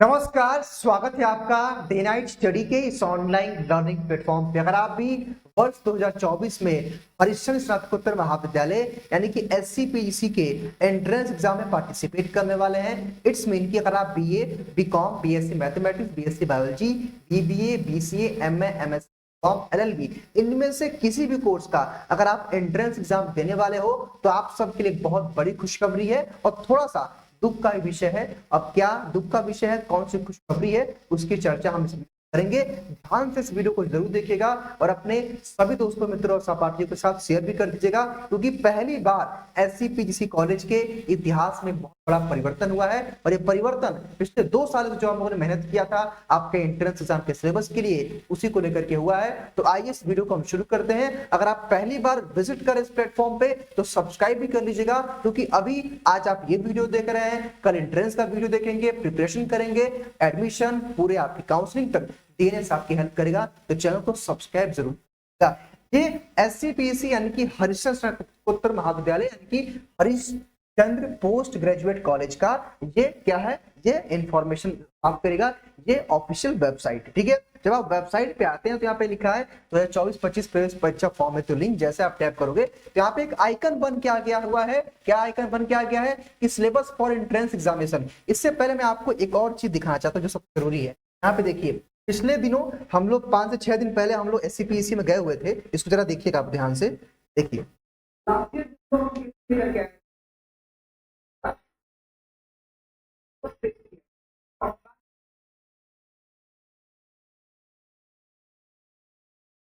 नमस्कार, स्वागत है आपका डे नाइट स्टडी के इस ऑनलाइन लर्निंग प्लेटफॉर्म पे। अगर आप भी वर्ष 2024 में हरिश्चंद्र स्नातकोत्तर महाविद्यालय यानी कि एससीपीजीसी के एंट्रेंस एग्जाम में पार्टिसिपेट करने वाले हैं, इट्स मीन कि अगर आप BA, BCom, BSc mathematics, BSc biology, BBA, BCA, MA, MSc, LLB, इनमें से किसी भी कोर्स का अगर आप एंट्रेंस एग्जाम देने वाले हो तो आप सबके लिए बहुत बड़ी खुशखबरी है और थोड़ा सा दुख का विषय है। अब क्या दुख का विषय है, कौन सी खुशखबरी है, उसकी चर्चा हम इसमें करेंगे। ध्यान से इस वीडियो को जरूर देखिएगा और अपने सभी दोस्तों, मित्रों और सहपाठियों के साथ शेयर भी कर दीजिएगा, क्योंकि पहली बार एससीपीजीसी कॉलेज के इतिहास में बहुत बड़ा परिवर्तन हुआ है और ये परिवर्तन पिछले 2 साल से जो हम लोगों ने मेहनत किया था आपके एंट्रेंस एग्जाम के सिलेबस के लिए, उसी को लेकर के हुआ है। तो आइए इस वीडियो को हम शुरू करते हैं। अगर आप पहली बार विजिट करें इस प्लेटफॉर्म पे तो सब्सक्राइब भी कर लीजिएगा, क्योंकि अभी आज आप ये वीडियो देख रहे हैं, कल एंट्रेंस का वीडियो देखेंगे, प्रिपरेशन करेंगे, एडमिशन पूरे आपकी काउंसलिंग तक डीएनएस आपकी हेल्प करेगा। तो चैनल को सब्सक्राइब जरूर करेगा। ये एससीपीसी यानी कि हरिश्चंद्र स्नातकोत्तर महाविद्यालय यानी कि हरिश्चंद्र पोस्ट ग्रेजुएट कॉलेज का ये क्या है, ये इंफॉर्मेशन आप करेगा, ये ऑफिशियल वेबसाइट। ठीक है, जब आप वेबसाइट पे आते हैं तो यहाँ पे लिखा है 2024-25 प्रवेश परीक्षा फॉर्म है, तो लिंक जैसे आप टैप करोगे तो यहाँ पे एक आइकन बन के आ गया हुआ है। क्या आइकन बन के आ गया है कि सिलेबस फॉर एंट्रेंस एग्जामिनेशन। इससे पहले मैं आपको एक और चीज दिखाना चाहता हूँ जो सबसे जरूरी है। यहाँ पे देखिए, पिछले दिनों हम लोग 5 से 6 दिन पहले हम लोग एससीपीसी में गए हुए थे। इसको जरा देखिएगा, आप ध्यान से देखिए।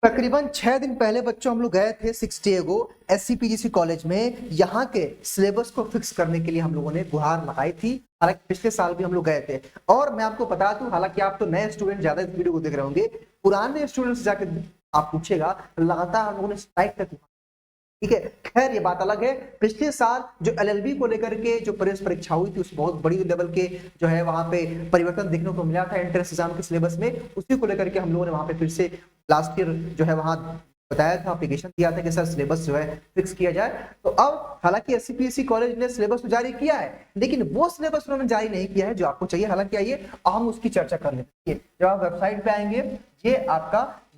तकरीबन 6 दिन पहले बच्चों हम लोग गए थे 6 डे अगो एससीपीजीसी कॉलेज में। यहाँ के सिलेबस को फिक्स करने के लिए हम लोगों ने गुहार लगाई थी। हालांकि पिछले साल भी हम लोग गए थे। और मैं आपको बता दूं, हालांकि आप तो नए स्टूडेंट ज्यादा इस वीडियो को देख रहे होंगे, पुराने स्टूडेंट से जाकर आप पूछेगा, लगातार हम लोगों ने स्ट्राइक तक। ठीक है, खैर ये बात अलग है। पिछले साल जो एलएलबी को लेकर के जो प्रवेश परीक्षा हुई थी, उस बहुत बड़ी लेवल के जो है वहां पे परिवर्तन देखने को मिला था एंट्रेंस एग्जाम के सिलेबस में। उसी को लेकर के हम लोगों ने वहां पे फिर से लास्ट ईयर जो है वहां बताया था, एप्लीकेशन दिया था कि सर सिलेबस जो है फिक्स किया जाए। तो अब हालांकि एससीपीसी कॉलेज ने सिलेबस तो जारी किया है, लेकिन वो सिलेबस उन्होंने जारी नहीं किया है जो आपको चाहिए। हालांकि आइए हम उसकी चर्चा कर लेते हैं। जब आप वेबसाइट पे आएंगे, ये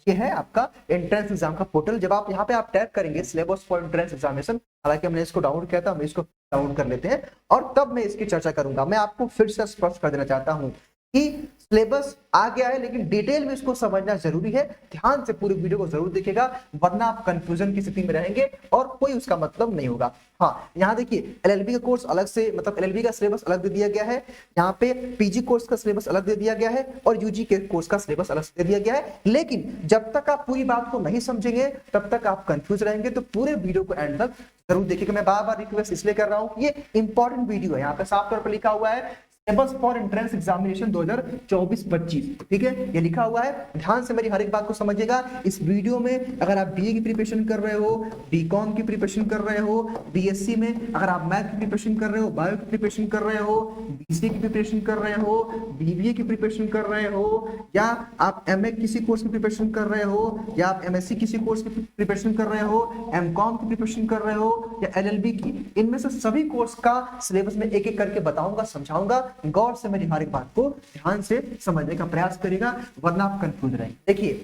है आपका एंट्रेंस एग्जाम का पोर्टल। जब आप यहाँ पे आप टैप करेंगे सिलेबस फॉर एंट्रेंस एग्जामिनेशन, हालांकि हमने इसको डाउनलोड किया था, हम इसको डाउनलोड कर लेते हैं और तब मैं इसकी चर्चा करूंगा। मैं आपको फिर से स्पष्ट कर देना चाहता हूं कि सिलेबस आ गया है, लेकिन डिटेल में इसको समझना जरूरी है। ध्यान से पूरी वीडियो को जरूर देखिएगा, वरना आप कंफ्यूजन की स्थिति में रहेंगे और कोई उसका मतलब नहीं होगा। हाँ, यहाँ देखिए एलएलबी का कोर्स अलग से, मतलब एलएलबी का सिलेबस अलग दे दिया गया है। यहाँ पे पीजी कोर्स का सिलेबस अलग दे दिया गया है और यूजी के कोर्स का सिलेबस अलग से दे दिया गया है। लेकिन जब तक आप पूरी बात को नहीं समझेंगे तब तक आप कंफ्यूज रहेंगे। तो पूरे वीडियो को एंड तक जरूर देखिएगा। मैं बार बार रिक्वेस्ट इसलिए कर रहा हूँ कि ये इंपॉर्टेंट वीडियो है। यहाँ पे साफ तौर पर लिखा हुआ है सिलेबस फॉर एंट्रेंस एग्जामिनेशन 2024-25। ठीक है, ये लिखा हुआ है। ध्यान से मेरी हर एक बात को समझिएगा। इस वीडियो में अगर आप बीए की प्रिपरेशन कर रहे हो, बीकॉम की प्रिपरेशन कर रहे हो, बीएससी में अगर आप मैथ की प्रिपरेशन कर रहे हो, बायो की प्रिपरेशन कर रहे हो, बीसीए की प्रिपरेशन कर रहे हो, बीबीए की प्रिपरेशन कर रहे हो, या आप एमए किसी कोर्स की प्रिपरेशन कर रहे हो, या आप एमएससी किसी कोर्स की प्रिपरेशन कर रहे हो, एमकॉम की प्रिपरेशन कर रहे हो, या एलएलबी की, इनमें से सभी कोर्स का सिलेबस में एक एक करके बताऊंगा, समझाऊंगा। गौर से मेरी हर एक बात को ध्यान से समझने का प्रयास करेगा, वरना आप कंफ्यूज रहेंगे। देखिए,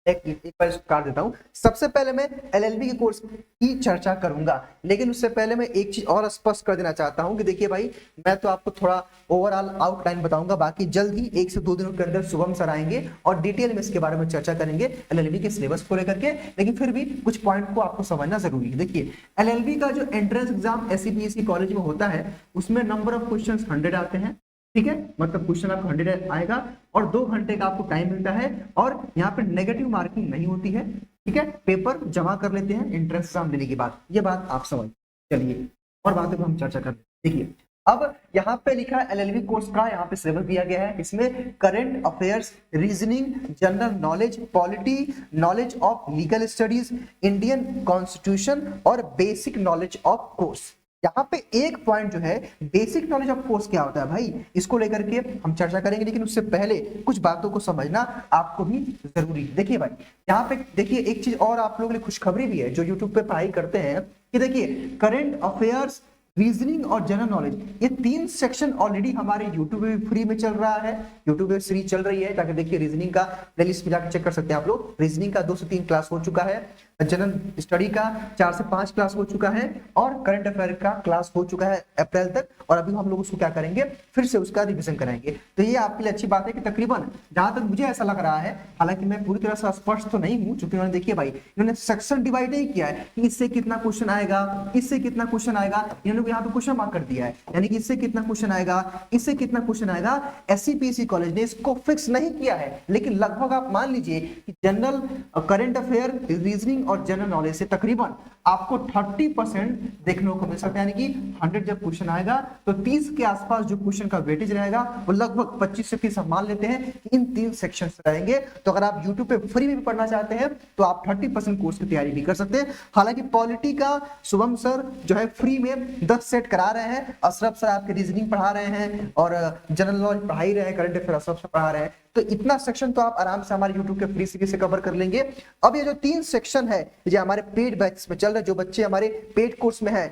एक बार इसको काट देता हूं। सबसे पहले मैं एलएलबी के कोर्स की चर्चा करूंगा, लेकिन उससे पहले मैं एक चीज और स्पष्ट कर देना चाहता हूं कि देखिए भाई, मैं तो आपको थोड़ा ओवरऑल आउटलाइन बताऊंगा, बाकी जल्द ही 1 से 2 दिनों के अंदर शुभम सर आएंगे और डिटेल में इसके बारे में चर्चा करेंगे एलएलबी के सिलेबस को लेकर के। लेकिन फिर भी कुछ पॉइंट को आपको समझना जरूरी है। देखिए, एलएलबी का जो एंट्रेंस एग्जाम एससीपीसी कॉलेज में होता है, उसमें नंबर ऑफ क्वेश्चन 100 आते हैं। ठीक है, मतलब क्वेश्चन आपको 100 आएगा और 2 घंटे का आपको टाइम मिलता है और यहाँ पे नेगेटिव मार्किंग नहीं होती है। ठीक है, पेपर जमा कर लेते हैं एंट्रेंस एग्जाम देने के बाद। ये बात आप समझ। चलिए और बातों को हम चर्चा कर लेते हैं। देखिए, अब यहाँ पे लिखा है एलएलबी कोर्स का, यहाँ पे सिलेबस दिया गया है। इसमें current affairs, reasoning, general knowledge, polity, knowledge of legal studies, Indian constitution और बेसिक नॉलेज ऑफ कोर्स। यहाँ पे एक पॉइंट जो है, बेसिक नॉलेज ऑफ कोर्स क्या होता है भाई, इसको लेकर के हम चर्चा करेंगे। लेकिन उससे पहले कुछ बातों को समझना आपको भी जरूरी है। देखिए भाई, यहाँ पे देखिए एक चीज और आप लोगों के लिए खुशखबरी भी है जो यूट्यूब पे पढ़ाई करते हैं कि देखिए करंट अफेयर्स रीजनिंग और जनरल नॉलेज, ये 3 सेक्शन ऑलरेडी हमारे यूट्यूब पे भी फ्री में चल रहा है, यूट्यूब पे सीरीज चल रही है, जाकर देखिए रीजनिंग का प्लेलिस्ट में जाकर चेक कर सकते हैं आप लोग। रीजनिंग का 2 से 3 क्लास हो चुका है, जनरल स्टडी का 4 से 5 क्लास हो चुका है और करंट अफेयर का क्लास हो चुका है अप्रैल तक, और अभी हम लोग उसको क्या करेंगे, फिर से उसका रिवीजन कराएंगे। तो ये आपके लिए अच्छी बात है कि तकरीबन जहां तक मुझे ऐसा लग रहा है, हालांकि मैं पूरी तरह से स्पष्ट तो नहीं हूं, क्योंकि उन्होंने देखिए भाई इन्होंने सेक्शन डिवाइड नहीं किया है कि इससे कितना क्वेश्चन आएगा, इससे कितना क्वेश्चन आएगा, इन्होंने यहाँ पे क्वेश्चन मार्क कर दिया है, यानी कि इससे कितना क्वेश्चन आएगा, इससे कितना क्वेश्चन आएगा। एससीपीसी कॉलेज ने इसको फिक्स नहीं किया है, लेकिन लगभग आप मान लीजिए कि जनरल करंट अफेयर, रीजनिंग और जनरल नॉलेज से तकरीबन आपको 30% देखने को मिल सकता है, यानी कि 100 जब क्वेश्चन आएगा तो 30 के आसपास जो क्वेश्चन का वेटेज रहेगा वो लगभग 25 से 30 हम मान लेते हैं कि इन 3 सेक्शन रहेंगे। तो अगर आप YouTube पे फ्री में भी पढ़ना चाहते हैं तो आप 30% कोर्स की तैयारी भी कर सकते हैं। हालांकि पॉलिटी का शुभम सर जो है फ्री में 10 सेट करा रहे हैं, अशरफ सर आपके रीजनिंग पढ़ा रहे हैं और जनरल नॉलेज पढ़ा ही रहे हैं, करंट अफेयर अशरफ सर पढ़ा रहे हैं, तो इतना सेक्शन तो आप आराम से हमारे YouTube के फ्री सीरीज से कवर कर लेंगे। अब ये जो 3 सेक्शन है जो हमारे पेड बैच में चल रहे हैं, जो बच्चे हमारे पेड कोर्स में है,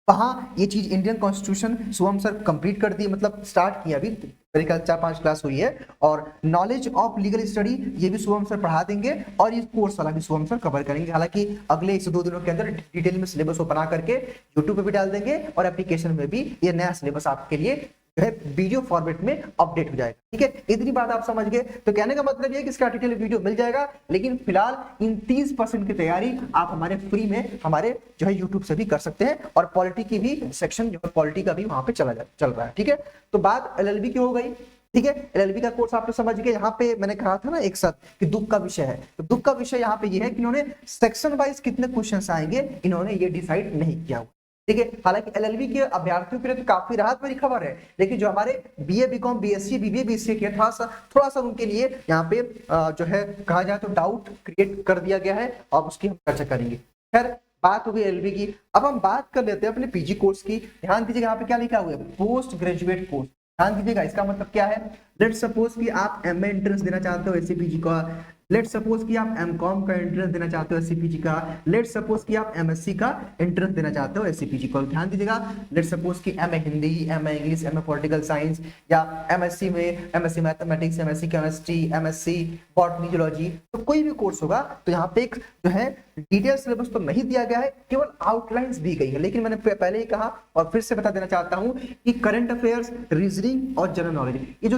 वहां ये चीज Indian constitution Shubham sir complete कर दी, मतलब स्टार्ट किया, अभी मेरे ख्याल 4-5 क्लास हुई है, और नॉलेज ऑफ लीगल स्टडी ये भी शुभम सर पढ़ा देंगे और ये कोर्स वाला भी शुभम सर कवर करेंगे। हालांकि अगले 1 से 2 दिनों के अंदर डिटेल में सिलेबस को बना करके यूट्यूब पे भी डाल देंगे और एप्लीकेशन में भी ये नया सिलेबस आपके लिए जो है वीडियो फॉर्मेट में अपडेट हो जाएगा। ठीक है, इतनी बात आप समझ गए। तो कहने का मतलब ये कि इसका डिटेल वीडियो मिल जाएगा, लेकिन फिलहाल इन 30% की तैयारी आप हमारे फ्री में हमारे जो है यूट्यूब से भी कर सकते हैं, और पॉलिटी की भी सेक्शन जो है पॉलिटी का भी वहां पे चल रहा है। ठीक है, तो बात एलएलबी की हो गई। ठीक है, एलएलबी का कोर्स आप लोग समझ गए। यहाँ पे मैंने कहा था ना एक साथ कि दुख का विषय है, तो दुख का विषय यहाँ पे ये है कि इन्होंने सेक्शन वाइज कितने क्वेश्चंस आएंगे इन्होंने ये डिसाइड नहीं किया हुआ। ठीक है, हालांकि एलएलबी के अभ्यर्थियों के लिए तो काफी राहत भरी खबर है, लेकिन जो हमारे BA BCom BSc BBA BCA के थोड़ा सा उनके लिए यहाँ पे जो है कहा जाए तो डाउट क्रिएट कर दिया गया है, और उसकी हम चर्चा करेंगे। खैर, बात हो गई एलएलबी की, अब हम बात कर लेते हैं अपने पीजी कोर्स की। ध्यान दीजिएगा यहाँ पे क्या लिखा हुआ है, पोस्ट ग्रेजुएट कोर्स। ध्यान दीजिएगा, इसका मतलब क्या है, लेट सपोज कि आप एमए एंट्रेंस देना चाहते हो एससीपीजी का, लेट सपोज कि आप एमकॉम का एंट्रेंस देना चाहते हो एससीपीजी का, लेट सपोज कि आप एमएससी का एंट्रेंस देना चाहते हो एससीपीजी को। ध्यान दीजिएगा, लेट सपोज कि MA Hindi, MA English, MA political science, या एमएससी में MSc mathematics, MSc chemistry, MSc botany zoology, तो कोई भी कोर्स होगा तो यहाँ पे एक जो है डिटेल सिलेबस तो नहीं दिया गया है, केवल आउटलाइंस दी गई है। लेकिन मैंने पहले ही कहा और फिर से बता देना चाहता हूं कि करंट अफेयर्स, रीजनिंग और जनरल नॉलेज, ये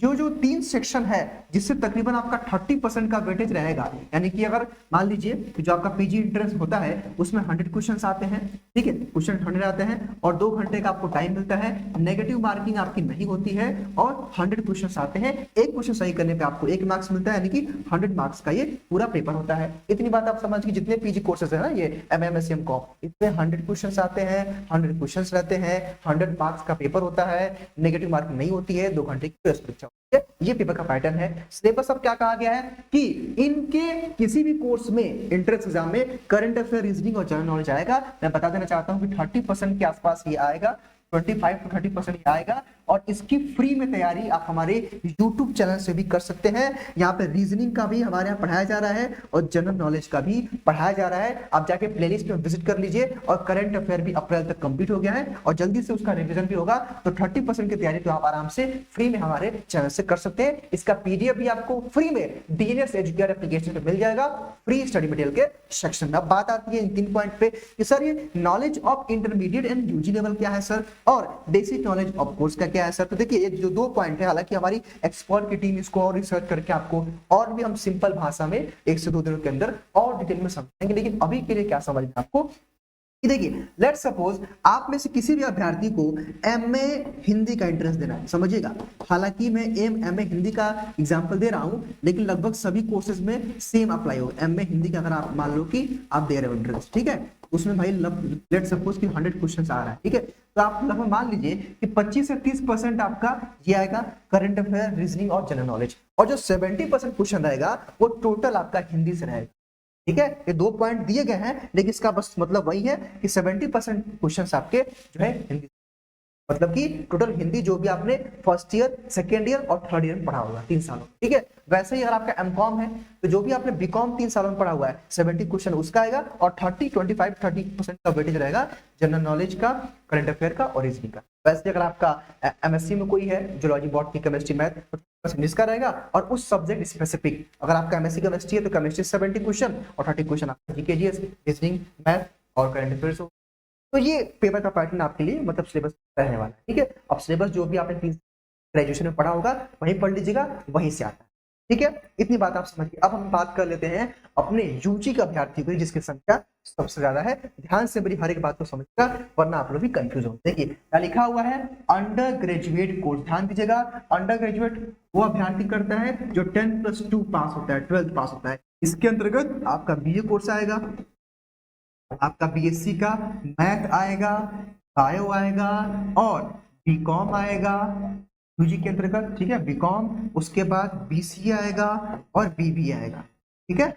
जो 3 सेक्शन है जिससे तकरीबन आपका 30% का वेटेज रहेगा, यानी कि अगर मान लीजिए जो आपका पीजी एंट्रेंस होता है उसमें 100 क्वेश्चंस आते हैं। ठीक है, क्वेश्चन 100 आते हैं और 2 घंटे का आपको टाइम मिलता है, नेगेटिव मार्किंग आपकी नहीं होती है, और 100 क्वेश्चंस आते हैं, एक क्वेश्चन सही करने पे आपको 1 मार्क्स मिलता है, यानी कि 100 मार्क्स का ये पूरा पेपर होता है। इतनी बात आप समझ के जितने पीजी कोर्सेज है ना ये एमएमएस एमकॉम, इसमें 100 क्वेश्चंस आते हैं, 100 क्वेश्चंस रहते हैं, 100 मार्क्स का पेपर होता है, नेगेटिव मार्किंग नहीं होती है, 2 घंटे की टेस्ट परीक्षा होती है। ये पेपर का पैटर्न है। सिलेबस अब क्या कहा गया है कि इनके किसी भी कोर्स में एंट्रेंस एग्जाम में करंट अफेयर, रीजनिंग और जनरल नॉलेज आएगा। मैं बता देना चाहता हूं कि 30% के आसपास ये आएगा, 25 to 30% आएगा, और इसकी फ्री में तैयारी आप हमारे YouTube चैनल से भी कर सकते हैं। यहाँ पे रीजनिंग का भी हमारे यहाँ पढ़ाया जा रहा है और जनरल नॉलेज का भी पढ़ाया जा रहा है। आप जाके प्लेलिस्ट में विजिट कर लीजिए, और करंट अफेयर भी अप्रैल तक कंप्लीट हो गया है और जल्दी से उसका रिवीजन भी होगा। तो 30% की तैयारी तो आप आराम से फ्री में हमारे चैनल से कर सकते हैं। इसका पीडीएफ भी आपको फ्री में डीएनएस एजुकेयर एप्लीकेशन पे मिल जाएगा, फ्री स्टडी मटेरियल के सेक्शन में। अब बात आती है इन 3 पॉइंट पे कि सर ये knowledge of intermediate and UG level क्या है सर, और बेसिक नॉलेज ऑफ कोर्स का क्या है सर। तो देखिए ये जो 2 पॉइंट है, हालांकि हमारी एक्सपर्ट की टीम इसको और रिसर्च करके आपको और भी हम सिंपल भाषा में 1 से 2 दिनों के अंदर और डिटेल में समझाएंगे, लेकिन अभी के लिए क्या समझना आपको कि देखिए लेट्स सपोज आप में से किसी भी अभ्यर्थी को एमए हिंदी का एंट्रेंस देना है, समझिएगा। हालांकि मैं एमए हिंदी का एग्जांपल दे रहा हूं, लेकिन लगभग सभी कोर्सेज में सेम अप्लाई होगा। एमए हिंदी का अगर आप मान लो कि आप दे रहे हो एंट्रेंस, ठीक है, उसमें भाई लेट्स सपोज कि 100 क्वेश्चंस आ रहा है, ठीक है, तो आप लगभग मान लीजिए कि 25 से 30% आपका ये आएगा करंट अफेयर, रीजनिंग और जनरल नॉलेज, और जो 70% क्वेश्चन रहेगा वो टोटल आपका हिंदी से रहेगा। ठीक है, ये 2 पॉइंट दिए गए हैं, लेकिन इसका बस मतलब वही है कि 70% क्वेश्चंस आपके जो है हिंदी मतलब कि टोटल हिंदी जो भी आपने फर्स्ट ईयर, सेकेंड ईयर और थर्ड ईयर में पढ़ा होगा 3 सालों, ठीक है। वैसे ही अगर आपका एमकॉम है तो जो भी आपने बीकॉम 3 सालों में पढ़ा हुआ है 70 क्वेश्चन उसका आएगा और 30% का वेटेज रहेगा जनरल नॉलेज का, करंट अफेयर का और रीजनिंग का। वैसे अगर आपका एमएससी में कोई है जूलॉजी, बॉटनी, केमिस्ट्री, मैथ तो इंग्लिश का रहेगा और उस सब्जेक्ट स्पेसिफिक अगर आपका एमएससी केमिस्ट्री है तो केमिस्ट्री 70 क्वेश्चन और 30 क्वेश्चन आपका जीके, जीएस, रीजनिंग, मैथ और करंट अफेयर्स। तो ये पेपर का पैटर्न आपके लिए मतलब सिलेबस रहने वाला है, ठीक है। अब सिलेबस जो भी आपने ग्रेजुएशन में पढ़ा होगा वहीं पढ़ लीजिएगा, वहीं से आता है, ठीक है। इतनी बात आप समझ गए। अब हम बात कर लेते हैं अपने यूजी का अभ्यर्थी को जिसकी संख्या सबसे ज्यादा है। ध्यान से मेरी हर एक बात को समझिएगा वरना आप लोग भी कंफ्यूज हो। देखिए क्या लिखा हुआ है, अंडर ग्रेजुएट कोर्स। ध्यान दीजिएगा, अंडर ग्रेजुएट वो अभ्यर्थी करता है जो 10+2 पास होता है, 12th पास होता है। इसके अंतर्गत आपका बीए कोर्स आएगा, आपका बीएससी का मैथ आएगा, बायो आएगा और बीकॉम आएगा यूजी के अंतर्गत, ठीक है। बीकॉम, उसके बाद बीसीए आएगा और बीबी आएगा, ठीक है।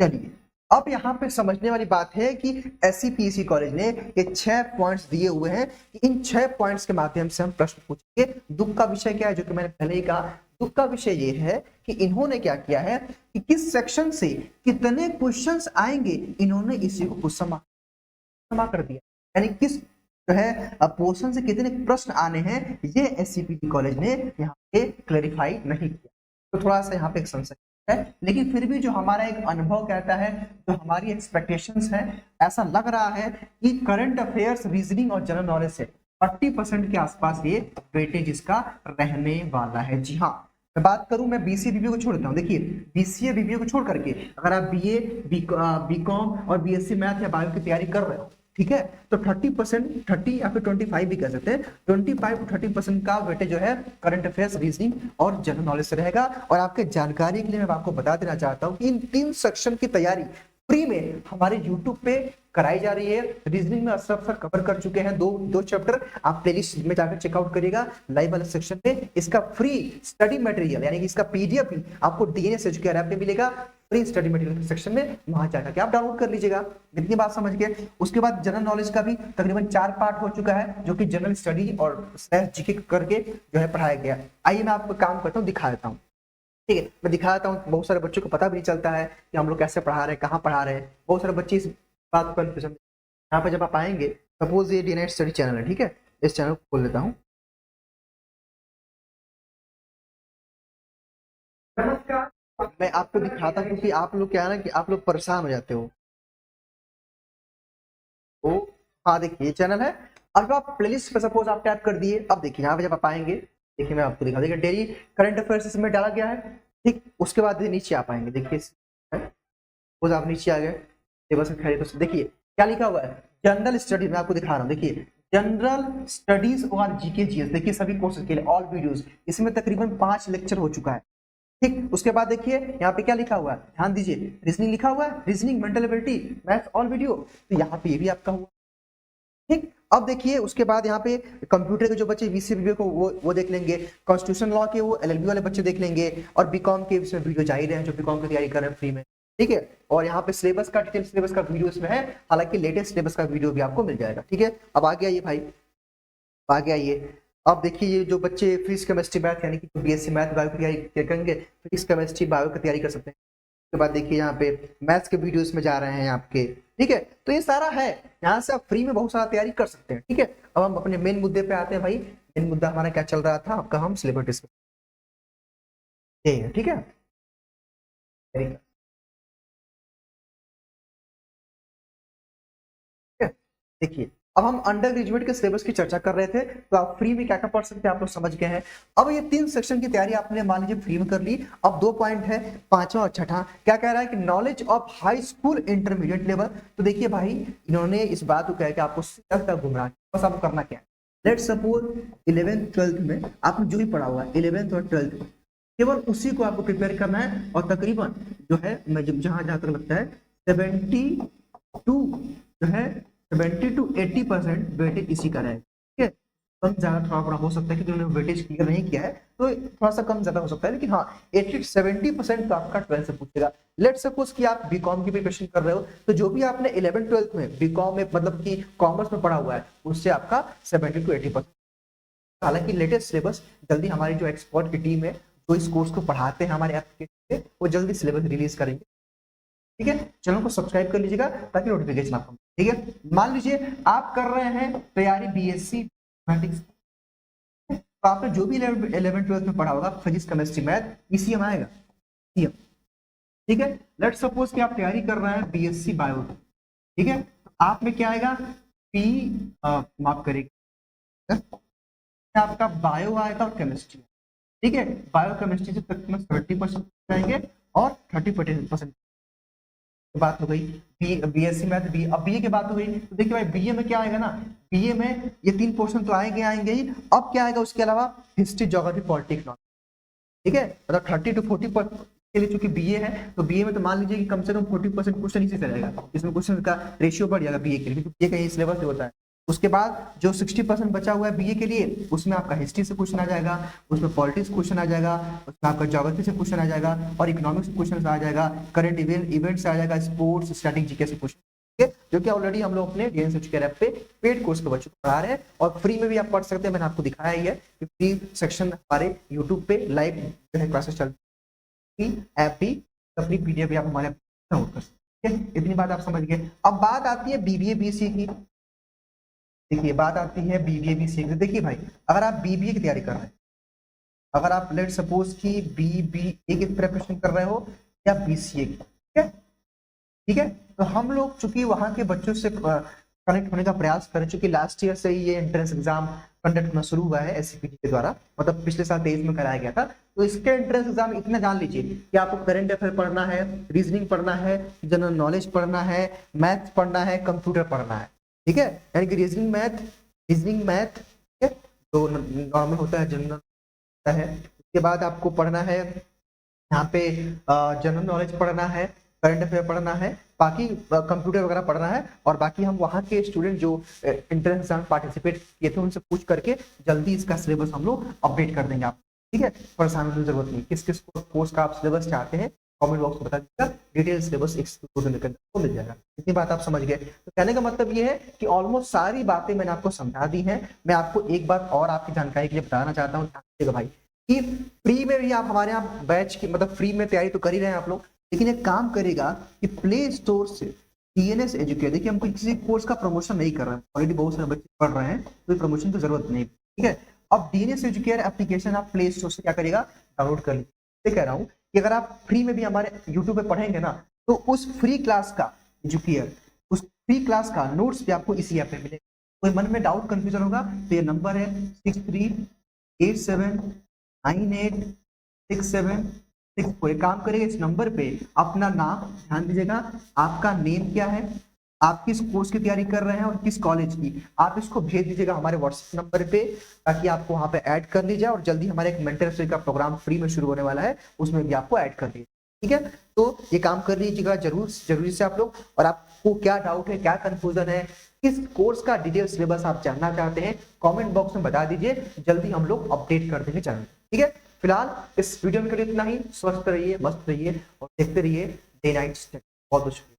चलिए अब यहाँ पे समझने वाली बात है कि एससीपीसी कॉलेज ने ये 6 पॉइंट्स दिए हुए हैं कि इन 6 पॉइंट्स के माध्यम से हम प्रश्न पूछेंगे। दुख का विषय क्या है, जो कि मैंने पहले ही कहा, दुख का विषय ये है कि इन्होंने क्या किया है कि किस सेक्शन से कितने क्वेश्चंस आएंगे इन्होंने इसी को कुछ समा कर दिया, यानी किस जो है पोर्शन से कितने प्रश्न आने हैं ये एससीपीसी कॉलेज ने यहाँ पे क्लैरिफाई नहीं किया। तो थोड़ा सा यहाँ पे एक संशय है, लेकिन फिर भी जो हमारा एक अनुभव कहता है, जो हमारी एक्सपेक्टेशंस है, ऐसा लग रहा है कि करंट अफेयर्स, रीजनिंग और जनरल नॉलेज से 30% के आसपास ये वेटेज इसका रहने वाला है। जी हाँ, मैं बात करूं, मैं बीसीए बीबीए को छोड़ देता हूं। देखिए बीसीए बीबीए को छोड़ करके अगर आप बीए, बीकॉम और बीएससी मैथ या बायो की तैयारी कर रहे हो, ठीक है, तो 30%, 30 या फिर 25 भी कह सकते हैं, 25 to 30% का वेटेज जो है करंट अफेयर्स, रीजनिंग और जनरल नॉलेज से रहेगा। और आपके जानकारी के लिए मैं आपको बता देना चाहता हूं कि इन 3 सेक्शन की तैयारी फ्री में हमारे YouTube पे कराई जा रही है। रीजनिंग में अशरफ सर कवर कर चुके हैं दो चैप्टर, आप प्लेलिस्ट में जाकर चेकआउट करिएगा लाइव वाले सेक्शन में। इसका फ्री स्टडी मटेरियल यानी कि इसका पीडीएफ भी आपको डीएनएस एजुकेयर ऐप पे मिलेगा, फ्री स्टडी मटेरियल सेक्शन में, वहां जाकर के आप डाउनलोड कर लीजिएगा। इतनी बात समझ गए। उसके बाद जनरल नॉलेज का भी तकरीबन 4 पार्ट हो चुका है जो कि जनरल स्टडी और जीके करके जो है पढ़ाया गया। आइए मैं आपको काम करता हूँ, दिखा देता हूँ, ठीक है। मैं दिखाता हूँ, बहुत सारे बच्चों को पता भी नहीं चलता है कि हम लोग कैसे पढ़ा रहे हैं, कहाँ पढ़ा रहे हैं। बहुत सारे बच्चे इस बात पर यहाँ पर जब आप आएंगे, सपोज ये डीएनएस स्टडी चैनल है, ठीक है, इस चैनल को खोल लेता हूँ। मैं आपको दिखाता हूँ क्योंकि आप लोग क्या है ना कि आप लोग परेशान हो जाते हो। तो हाँ देखिए ये चैनल है, अब आप प्लेलिस्ट पे सपोज आप टैप कर दिए। अब देखिए यहाँ पे जब आप आएंगे, देखिए मैं आपको दिखा, देखिए डेली करंट अफेयर्स इसमें डाला गया है, ठीक। उसके बाद नीचे आप आएंगे, देखिए सपोज आप नीचे आ गए, टेबल से खड़े तो देखिए क्या लिखा हुआ है, जनरल स्टडी। मैं आपको दिखा रहा हूँ, देखिए जनरल स्टडीज और जीके जीएस, देखिए सभी कोर्सेज के लिए ऑल वीडियोस, इसमें तकरीबन 5 लेक्चर हो चुका है, ठीक। उसके बाद देखिए यहाँ पे क्या लिखा हुआ है, ध्यान दीजिए, रीजनिंग लिखा हुआ है, reasoning, mental ability, maths all video, तो यहाँ पे ये भी आपका हुआ, ठीक। अब देखिए उसके बाद यहाँ पे कंप्यूटर के जो बच्चे बीसीए को वो देख लेंगे, कॉन्स्टिट्यूशन लॉ के वो एलएलबी वाले बच्चे देख लेंगे, और बीकॉम के इसमें वीडियो जा ही रहे हैं जो बीकॉम की तैयारी कर रहे हैं फ्री में, ठीक है। और यहाँ पे सिलेबस का, डिटेल सिलेबस का वीडियो इसमें है, हालांकि लेटेस्ट सिलेबस का वीडियो भी आपको मिल जाएगा, ठीक है। अब आगे आइए भाई, आगे आइए। अब देखिए ये जो बच्चे फिजिक्स केमिस्ट्री मैथ यानी कि बीएससी मैथ बायो की तैयारी करेंगे, फिजिक्स केमिस्ट्री बायो की तैयारी कर सकते हैं। उसके बाद देखिए यहाँ पे मैथ्स के वीडियोस में जा रहे हैं आपके, ठीक है। तो ये सारा है, यहाँ से आप फ्री में बहुत सारा तैयारी कर सकते हैं, ठीक है। अब हम अपने मेन मुद्दे पे आते हैं भाई। मेन मुद्दा हमारा क्या चल रहा था, आपका हम सिलेबस डिस्कस, ठीक है। देखिए अब हम अंडर ग्रेजुएट के सिलेबस की चर्चा कर रहे थे, तो आप फ्री में क्या क्या पढ़ सकते हैं आप लोग समझ गए हैं। अब ये 3 सेक्शन की तैयारी आपने मान लीजिए फ्री में कर ली। अब 2 पॉइंट है, 5वां और 6वां, क्या कह रहा है कि knowledge of high school intermediate level. तो देखिए भाई इन्होंने इस बात को कहा कि आपको तक गुमराह, बस आपको करना क्या है, लेट सपोज 11th 12th में आपने जो भी पढ़ा हुआ है 11th और 12th में, केवल उसी को आपको प्रिपेयर करना है। और तकरीबन जो है मैं जहां तक लगता है 72 जो है 70 to 80% वेटेज इसी का रहेगा, ठीक है। कम ज्यादा थोड़ा बड़ा हो सकता है कि उन्होंने वेटेज क्लियर नहीं किया है तो थोड़ा सा कम ज्यादा हो सकता है, लेकिन हाँ 80-70% तो आपका 12 से पूछेगा। लेट्स सपोज कि आप बीकॉम की प्रिपरेशन कर रहे हो, तो जो भी आपने 11th-12th में बीकॉम में मतलब कि कॉमर्स में पढ़ा हुआ है उससे आपका 70-80%। हालांकि लेटेस्ट सिलेबस जल्दी हमारी जो एक्सपर्ट की टीम है जो इस कोर्स को पढ़ाते हैं हमारे एप्लीकेशन पे, वो जल्दी सिलेबस रिलीज करेंगे। ठीक है, चैनल को सब्सक्राइब कर लीजिएगा ताकि नोटिफिकेशन आपको, ठीक है। मान लीजिए आप कर रहे हैं तैयारी बीएससी मैथमेटिक्स, तो आपने जो भी 11th-12th में पढ़ा होगा फिजिक्स केमिस्ट्री मैथ ईसीएम आएगा, ठीक है। लेट्स सपोज कि आप तैयारी कर रहे हैं बीएससी बायो, ठीक है, तो आप में क्या आएगा पी माफ करेगा, आपका बायो आएगा और केमिस्ट्री, ठीक है। बायो केमिस्ट्री से तकरीबन 30% जाएंगे और 30% बात हो गई। बीएससी मैथ बी, अब बीए की बात हो गई तो देखिए भाई बीए में क्या आएगा ना, बीए में ये 3 पोर्शन तो आएंगे ही, अब क्या आएगा उसके अलावा हिस्ट्री ज्योग्राफी पॉलिटिक्स इकोनॉमिक्स, ठीक है। मतलब 30-40% के लिए चूंकि बीए है तो बीए में तो मान लीजिए कि कम से कम 40% क्वेश्चन इसी से रहेगा, इसमें क्वेश्चन का रेशियो बढ़ जाएगा बीए के लिए, क्योंकि बीए का ये सिलेबस होता है। उसके बाद जो 60% बचा हुआ है बीए के लिए उसमें आपका हिस्ट्री से क्वेश्चन आ जाएगा, उसमें पॉलिटिक्स क्वेश्चन आ जाएगा, उसमें आपका ज्योग्राफी से क्वेश्चन आ जाएगा और इकोनॉमिक्स क्वेश्चन आ जाएगा, करंट इवेंट से आ जाएगा, स्पोर्ट्स स्टैटिक जीके से क्वेश्चन, जो कि ऑलरेडी हम लोग अपने डीएनएस के ऐप पे पेड कोर्स के बच्चों को पढ़ा रहे हैं और फ्री में भी आप पढ़ सकते हैं। मैंने आपको दिखाया ही है कि फ्री सेक्शन हमारे यूट्यूब पे लाइव जो है क्लासेस चल रही, ऐप भी अपनी पीडीएफ भी आप हमारे डाउनलोड कर सकते हैं। इतनी बात आप समझ गए। अब बात आती है बीबीए बीसीए की, देखिए बात आती है बीबीए बीसीए की। देखिए भाई अगर आप बीबीए की तैयारी कर रहे हैं, अगर आप लेट सपोज की बीबीए की प्रिपरेशन कर रहे हो या बीसीए की, ठीक है, ठीक है, तो हम लोग चूंकि वहां के बच्चों से कनेक्ट होने का प्रयास करें, चूंकि लास्ट ईयर से ही ये एंट्रेंस एग्जाम कंडक्ट होना शुरू हुआ है एससीपीटी के द्वारा, मतलब पिछले साल 23 में कराया गया था। तो इसके एंट्रेंस एग्जाम इतना जान लीजिए कि आपको करंट अफेयर पढ़ना है, रीजनिंग पढ़ना है, जनरल नॉलेज पढ़ना है, मैथ पढ़ना है, कंप्यूटर पढ़ना है, ठीक है। यानी कि रीजनिंग मैथ तो नॉर्मल होता है, जनरल होता है। उसके बाद आपको पढ़ना है यहाँ पे जनरल नॉलेज पढ़ना है, करंट अफेयर पढ़ना है, बाकी कंप्यूटर वगैरह पढ़ना है, और बाकी हम वहाँ के स्टूडेंट जो एंट्रेंस एग्जाम पार्टिसिपेट किए थे उनसे पूछ करके जल्दी इसका सिलेबस हम लोग अपडेट कर देंगे आप, ठीक है। परेशान होने की जरूरत नहीं। किस किस कोर्स का आप सिलेबस चाहते हैं कमेंट बॉक्स में बता दीजिएगा, डिटेल सिलेबस 1-2 दिन के अंदर आपको मिल जाएगा। इतनी बात आप समझ गए। तो कहने का मतलब ये है कि ऑलमोस्ट सारी बातें मैंने आपको समझा दी हैं। मैं आपको एक बात और आपकी जानकारी के लिए बताना चाहता हूँ भाई कि फ्री में भी आप हमारे यहाँ बैच की मतलब फ्री में तैयारी तो कर ही रहे हैं आप लोग, लेकिन एक काम करेगा कि प्ले स्टोर से डीएनएस एजुकेट, देखिए हम किसी कोर्स का प्रमोशन नहीं कर रहे हैं, ऑलरेडी बहुत सारे बच्चे पढ़ रहे हैं तो प्रमोशन की जरूरत नहीं, ठीक है। अब डीएनएस एजुकेट एप्लीकेशन आप प्ले स्टोर से क्या करेगा डाउनलोड कर लीजिए। कह रहा हूँ कि अगर आप फ्री में भी हमारे यूट्यूब पे पढ़ेंगे ना तो उस फ्री क्लास का एजुकेयर, उस फ्री क्लास का नोट्स भी आपको इसी ऐप पे मिलेगा। कोई मन में डाउट कंफ्यूजन होगा तो ये नंबर है 6387986766। कोई काम करेगा इस नंबर पे अपना नाम ध्यान दीजिएगा, आपका नेम क्या है, आप किस कोर्स की तैयारी कर रहे हैं और किस कॉलेज की, आप इसको भेज दीजिएगा हमारे व्हाट्सएप नंबर पे ताकि आपको वहां पे ऐड कर लीजिए और जल्दी हमारे एक मेंटरशिप का प्रोग्राम फ्री में शुरू होने वाला है उसमें भी आपको ऐड कर दीजिए, ठीक है। तो ये काम कर लीजिएगा जरूरी से आप लोग। और आपको क्या डाउट है, क्या कंफ्यूजन है, किस कोर्स का डिटेल सिलेबस आप जानना चाहते हैं कमेंट बॉक्स में बता दीजिए, जल्दी हम लोग अपडेट कर देंगे चैनल, ठीक है। फिलहाल इस वीडियो में के लिए इतना ही। स्वस्थ रहिए, मस्त रहिए और देखते रहिए डे नाइट। बहुत बहुत शुक्रिया।